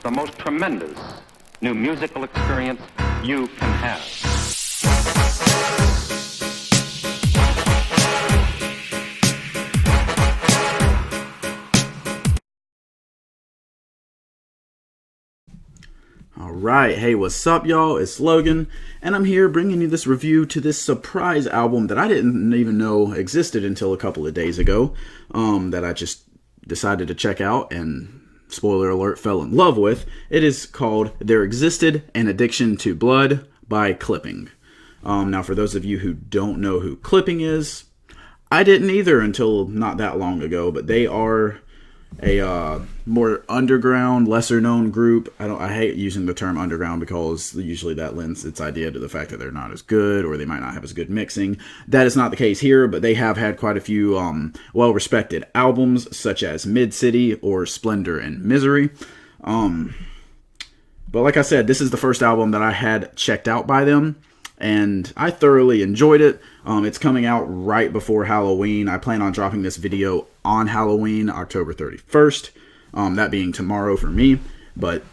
the most tremendous new musical experience you can have. Alright, hey, what's up, y'all? It's Logan, and I'm here bringing you this review to this surprise album that I didn't even know existed until a couple of days ago, that I just decided to check out and, spoiler alert, fell in love with. It is called There Existed an Addiction to Blood by Clipping. Now, for those of you who don't know who Clipping is, I didn't either until not that long ago, but they are a more underground, lesser known group. I hate using the term underground because usually that lends its idea to the fact that they're not as good or they might not have as good mixing. That is not the case here, but they have had quite a few well-respected albums such as Mid-City or Splendor and Misery. But like I said, this is the first album that I had checked out by them, and I thoroughly enjoyed it. It's coming out right before Halloween. I plan on dropping this video on Halloween, October 31st, that being tomorrow for me, but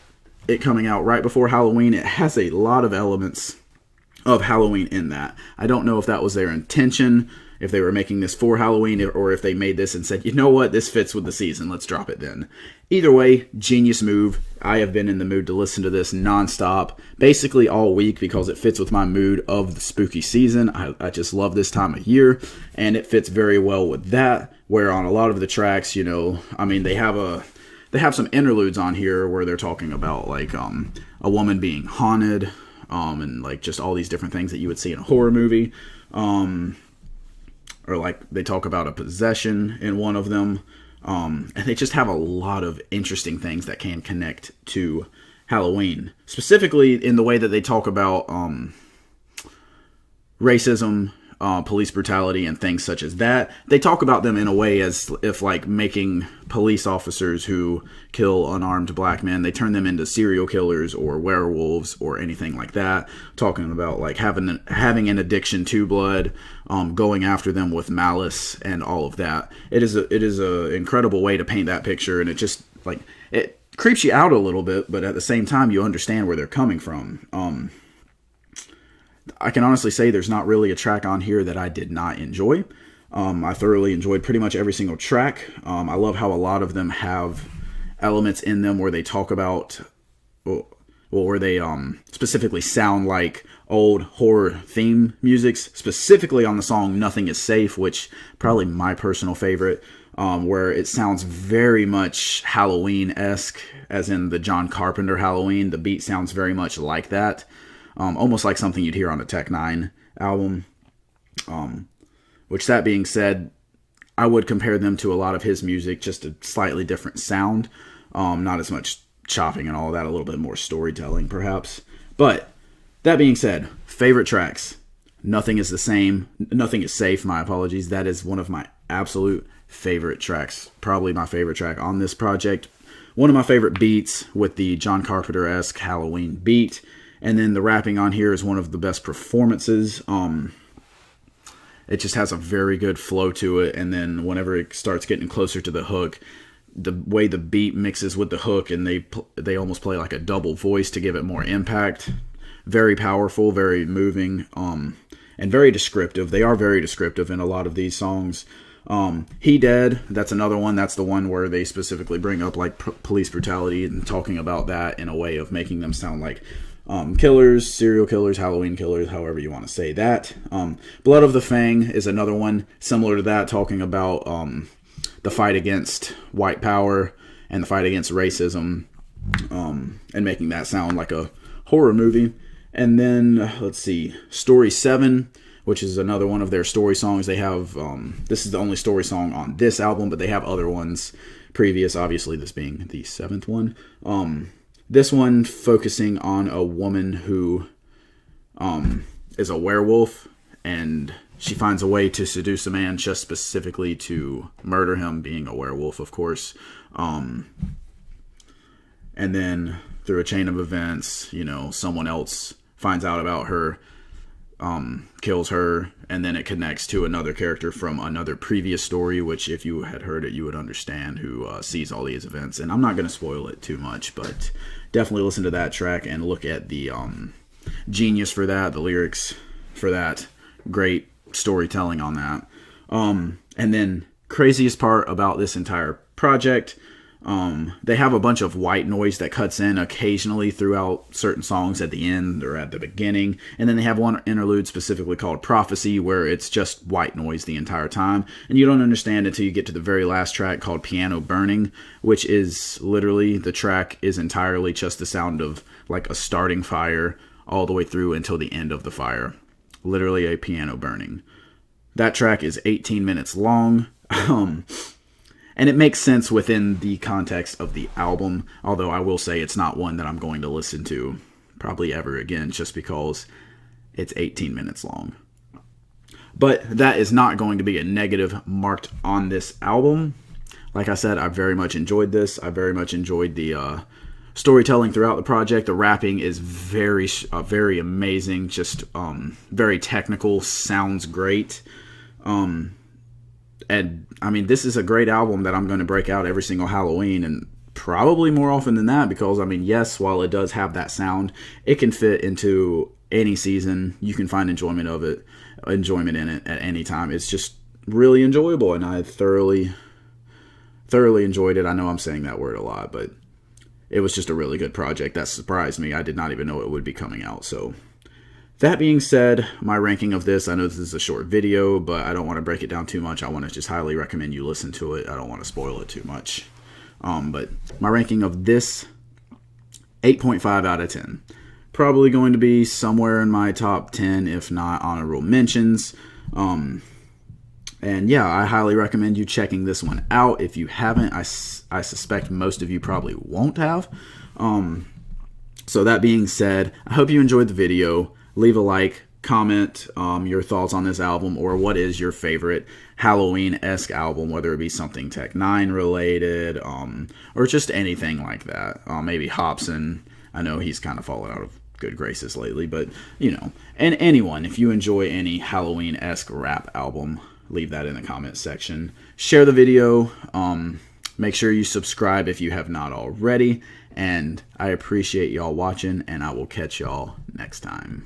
it coming out right before Halloween. It has a lot of elements of Halloween in that. I don't know if that was their intention, if they were making this for Halloween, or if they made this and said, you know what, this fits with the season, let's drop it then. Either way, genius move. I have been in the mood to listen to this nonstop, basically all week, because it fits with my mood of the spooky season. I just love this time of year, and it fits very well with that, where on a lot of the tracks, you know, I mean, they have some interludes on here where they're talking about, like, a woman being haunted, and, like, just all these different things that you would see in a horror movie, or like they talk about a possession in one of them, and they just have a lot of interesting things that can connect to Halloween, specifically in the way that they talk about racism, police brutality, and things such as that. They talk about them in a way as if, like, making police officers who kill unarmed black men, they turn them into serial killers or werewolves or anything like that. Talking about, like, having an addiction to blood, going after them with malice and all of that. It is a incredible way to paint that picture, and it just, like, it creeps you out a little bit, but at the same time you understand where they're coming from. I can honestly say there's not really a track on here that I did not enjoy. I thoroughly enjoyed pretty much every single track. I love how a lot of them have elements in them where they talk about, where they specifically sound like old horror theme musics, specifically on the song Nothing Is Safe, which probably my personal favorite, where it sounds very much Halloween-esque, as in the John Carpenter Halloween. The beat sounds very much like that. Almost like something you'd hear on a Tech 9 album. Which, that being said, I would compare them to a lot of his music, just a slightly different sound. Not as much chopping and all of that, a little bit more storytelling, perhaps. But, that being said, favorite tracks. Nothing Is Safe, my apologies. That is one of my absolute favorite tracks. Probably my favorite track on this project. One of my favorite beats with the John Carpenter-esque Halloween beat. And then the rapping on here is one of the best performances. It just has a very good flow to it. And then whenever it starts getting closer to the hook, the way the beat mixes with the hook, and they almost play like a double voice to give it more impact. Very powerful, very moving, and very descriptive. They are very descriptive in a lot of these songs. He Dead, that's another one. That's the one where they specifically bring up, like, police brutality and talking about that in a way of making them sound like killers, serial killers, Halloween killers, however you want to say that. Blood of the Fang is another one similar to that, talking about the fight against white power and the fight against racism, and making that sound like a horror movie. And then, let's see, Story 7, which is another one of their story songs. They have, this is the only story song on this album, but they have other ones previous, obviously this being the 7th one. This one focusing on a woman who is a werewolf, and she finds a way to seduce a man just specifically to murder him, being a werewolf, of course. And then through a chain of events, you know, someone else finds out about her kills her, and then it connects to another character from another previous story, which if you had heard it, you would understand, who sees all these events. And I'm not going to spoil it too much, but definitely listen to that track and look at the genius for that, the lyrics for that. Great storytelling on that. And then craziest part about this entire project, they have a bunch of white noise that cuts in occasionally throughout certain songs at the end or at the beginning. And then they have one interlude specifically called Prophecy, where it's just white noise the entire time. And you don't understand until you get to the very last track called Piano Burning, which is literally, the track is entirely just the sound of like a starting fire all the way through until the end of the fire. Literally a piano burning. That track is 18 minutes long. And it makes sense within the context of the album, although I will say it's not one that I'm going to listen to probably ever again, just because it's 18 minutes long. But that is not going to be a negative marked on this album. Like I said, I very much enjoyed this. I very much enjoyed the storytelling throughout the project. The rapping is very amazing, just very technical, sounds great. And I mean, this is a great album that I'm going to break out every single Halloween, and probably more often than that, because I mean, yes, while it does have that sound, it can fit into any season. You can find enjoyment in it at any time. It's just really enjoyable, and I thoroughly enjoyed it. I know I'm saying that word a lot, but it was just a really good project that surprised me. I did not even know it would be coming out. So that being said, my ranking of this, I know this is a short video, but I don't want to break it down too much. I want to just highly recommend you listen to it. I don't want to spoil it too much. But my ranking of this, 8.5 out of 10. Probably going to be somewhere in my top 10, if not honorable mentions. And yeah, I highly recommend you checking this one out. If you haven't, I suspect most of you probably won't have. So that being said, I hope you enjoyed the video. Leave a like, comment your thoughts on this album, or what is your favorite Halloween-esque album, whether it be something Tech 9 related, or just anything like that. Maybe Hobson. I know he's kind of fallen out of good graces lately, but you know. And anyone, if you enjoy any Halloween-esque rap album, leave that in the comment section. Share the video. Make sure you subscribe if you have not already. And I appreciate y'all watching, and I will catch y'all next time.